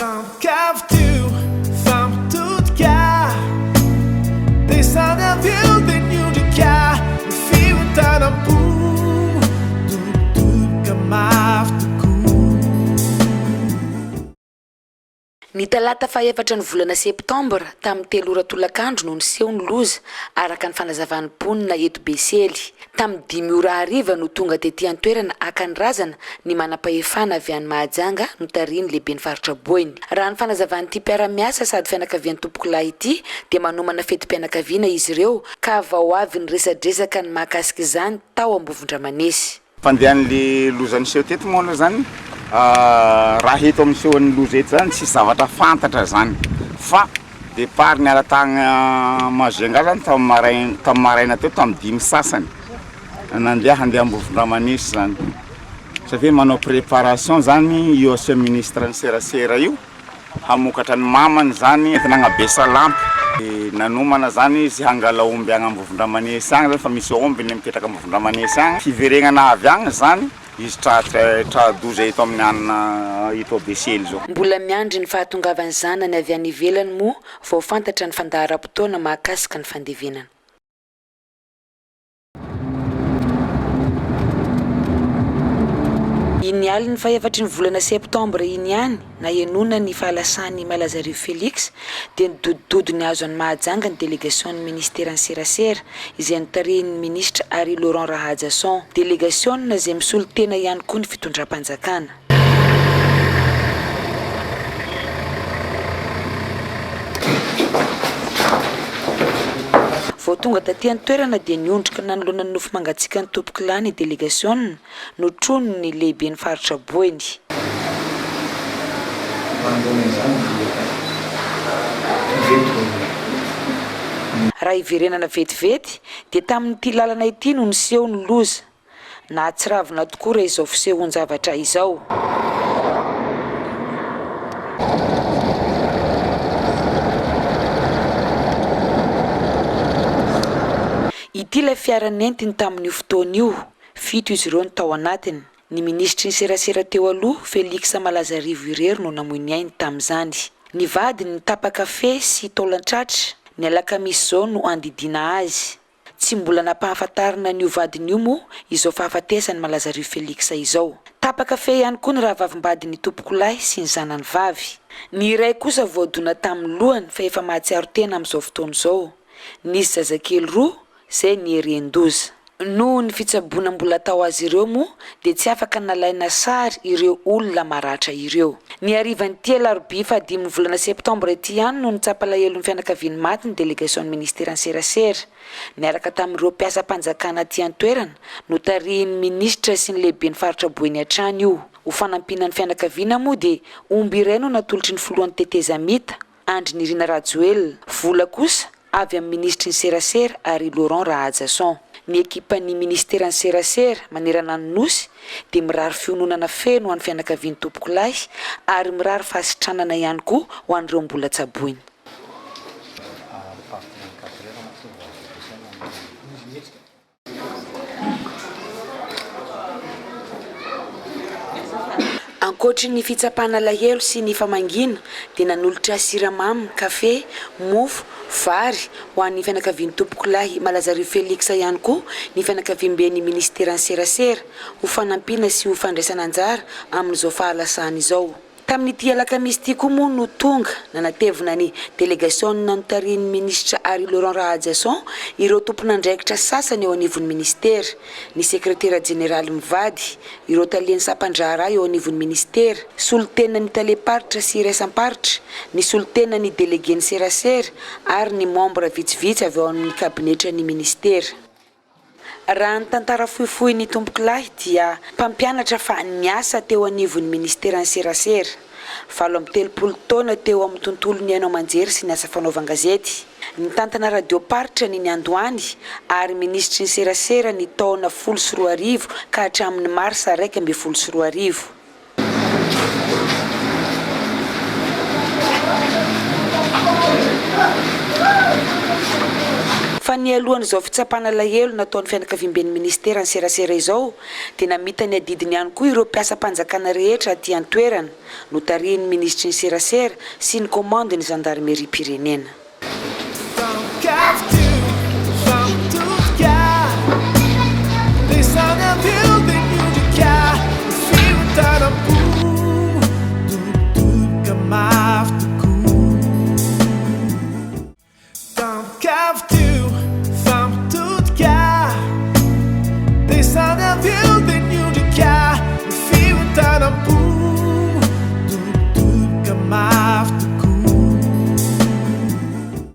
Samkavtu famtutka Desana vilden judika Fiutanampu Tutuka maftuku. Ny talata faha-efatra ny volana septambra tamin'ny 3 ora tolakandro no niseho ny loza araka ny fanazavan'ny ponina eto Besely. Tamin'ny 5 ora hariva no tonga tetỳ an-toerana akan-drazana ny manam-pahefana avy any Mahajanga no tariny lehibe ny faritra Boiny. Raha ny fanazavan'ity mpiara-miasa sady fianakavian'ny tompokolahy ity dia manomana fetim-pianakaviana izy ireo ka vao avy ny resadresaka ny mahakasika izany tao Ambovondramanesy. Fandehan'le loza niseho teto moa aloha zany raha eto amin'ny sehon'ny loza eto zany tsy zavatra fantatra zany fa départ ny alatagna Mahajanga zany tamin'ny maraina teo tamin'ny 5 sasany handeha Ambovondramanesy zany satria manao préparation zany io ancien ministre ny serasera io hamokatra ny mamany zany entina Besalampy nanomana zany izy hangala omby agny Ambovondramanesy agny fa misy omby ny mipetraka Ambovondramanesy agny fiveregnana avy agny zany izy tradoza eto amin'ny anina eto Besely zao. Mbola miandry ny fahatongavany zanany avy any ivelany moa vao fantatra ny fandaharam-potoana mahakasika ny fandevenana. Iny aliny ny faha-efatra ny volana septambra iny ihany na henona ny fahalasany Malazarivo Félix dia nidodidody ny azo any Mahajanga ny délégation'ny ministère serasera izay notarehin'ny ministra Henri Laurent Rahajasson. Délégation izay misolo tena ihany koa ny fitondram-panjakana. Vao tonga taty an-toerana dia niondrika nanoloana ny nofo mangatsiaka ny tompokolahy ny délégation no trono ny lehibe ny faritra Boiny. Raha iverenana vetivety dia tamin'ity lalana ity no niseho ny loza. Nahatsiravina tokoa raha izao fisehon-javatra izao. Ity ilay fiara nentiny tamin'io fotoana io, 7 izy ireo no tao anatiny. Ny ministry ny serasera teo aloha Félix Malazarivo irery no namoy ainy tamin'izany. Ny vadiny ny tapa-kafe sy taolan-tratra ny alakamisy zao no andidina azy. Tsy mbola nampahafantarina n'io vadiny io moa izao fahafatesany Malazarivo Félix izao. Tapa-kafe ihany koa ny rahavavim-badiny tompokolahy sy ny zanany vavy. Ny iray kosa voadona tamin'ny lohany fa efa mahatsiaro tena amin'izao fotoana izao. Nisy zazakely roa izay ny herian-doza. Noho ny fitsaboana mbola tao azy ireo moa dia tsy afaka nalaina sary ireo olona maratra ireo. Ny harivan'ity alarobia fa 5 volana septambra ity ihany no nitsapa lahelo ny fianakaviany maty ny délégation'ny ministère serasera. Niaraka tamin'ireo mpiasam-panjakana aty an-toerana no tarihin'ny ministra sy ny lehibe ny faritra Boiny hatrany io. Ho fanampinan'ny fianakaviana moa dia omby iray no natolotry ny filohan'ny teteza mita Andry Nirina Rajoelina. Vola kosa avy amin'ny ministry ny serasera Henri Laurent Rahajasson. Ny ekipan'ny ministère serasera manerana ny nosy dia mirary fiononana feno ho an'ny fianakavian'ny tompokolahy ary mirary fahasitranana ihany koa ho an'ireo mbola tsaboiny. Ankoatry ny fitsapana lahelo sy ny famangina dia nanolotra siramamy, kafe, mofo, vary ho an'ny fianakavian'ny tompokolahy Malazarivo Félix ihany koa ny fianakaviam-ben'ny ministère serasera ho fanampiana sy ho fandraisana anjara amin'izao fahalasana izao. Tamin'ity alakamisy ity koa moa no tonga nanatevina ny délégation nanotarin'ny ministra Henri Laurent Rahajasson ireo tompon'andraikitra sasany eo anivon'ny ministère, ny sekretera jeneraly mivady, ireo talian'ny sapan-draharaha eo anivon'ny ministère, solotena ny taleparitra sy iraisam-paritra, ny solotena ny délégué ny serasera ary ny membre vitsivitsy avy ao amin'ny kabinetra ny ministère. Raha ny tantara fohifohy ny tompokolahy dia mpampianatra fa niasa teo anivon'ny ministère serasera. 7 taona teo amin'ny tontolo ny haino aman-jery sy ny asa fanaovan-gazety. Ny tantana radioparitra ny Andohany ary ministry ny serasera ny taona 12 ka hatramin'ny marsa 12. Fa ny alohan'izao fitsapana lahelo nataon'ny fianakaviam-ben'ny ministera ny serasera izao dia namita ny adidiny ihany koa ireo mpiasa-panjakana rehetra aty an-toerana no tarihin'ny ministry ny serasera sy ny komandiny gendarmerie pirenena.